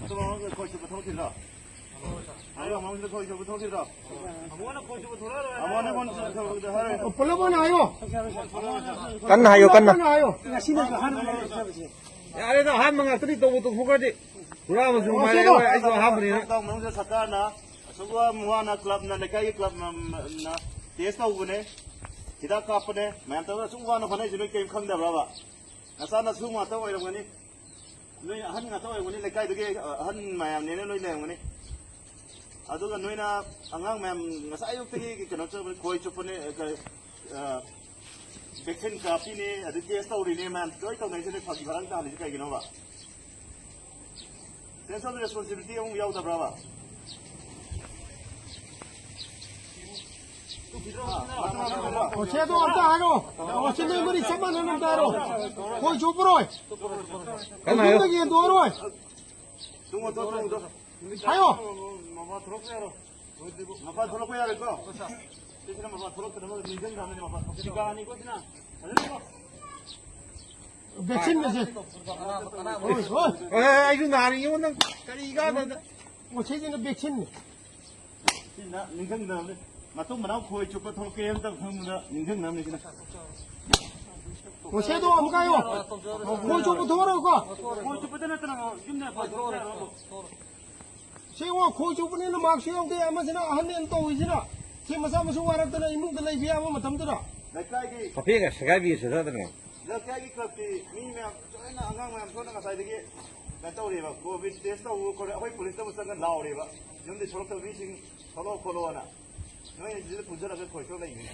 또 거기서부터 터뜨려. 아유, 마음대로 거기서부터 터뜨려. 아무거나 거기서부터 돌아라. 아무거나 거기서부터 하래. 불러보나요? 끝나요, 끝나. 불러보나요? 아래도 한 명아 들이 또 후가지. 돌아오면 좀 말해요. 아이고 한 분이나. Tao mong sa sakana. Suwa mo na club na lekay club na testa ugune. Kita kapne. Man to suwa na phane jinu game khang da ba. Nasa na suwa to ai ngani. Noi han nga to ai ngani lekay dege han mayam ne noi le ngani. Aduga noi na angang mayam ngasa ayuk tege kano cho koi chupne vaccine kapi ne adu testa uri ne man. Doi to nai jene phagi barang ta ni kai gino ba. Sense of responsibility yung yaw da brava. 어제도 없다 하노. 어제도 머리 참만 하는 다로. 거기 좁으로. 끝나요. 거기 노로. Tungo to. 하요. Mama thorok yaro. Mama thorok yaro ko. Tisna mama thorok na mo nijan gamne mama. Tika ni ko na. 백신 내세. 아이고 나는 이거는 이가 어제는 백신. Na nijan gamne. Matung manau khoi chupa thorok kem ta khumna nijan gamne kina. 어제도 안 가요. 거기 좁부터 오라고. Khoi chupa na tana kimne pa thorok yaro. 세워 거기 좁으니는 막 수용돼 아마지나 한년 또 오지나. 세마사 무슨 와라더나 이문들 내 비하면 마탐더라. Lekay ki 커피가 시간이 있어서 그러네. lekay ki club ki mi me join angang me so na sai dege. Na to re ba covid test to ko ai police to sang lao re ba. Jom de chorok to vi sing solo kolo na. Noi jil pujara ke khoi so lai ni.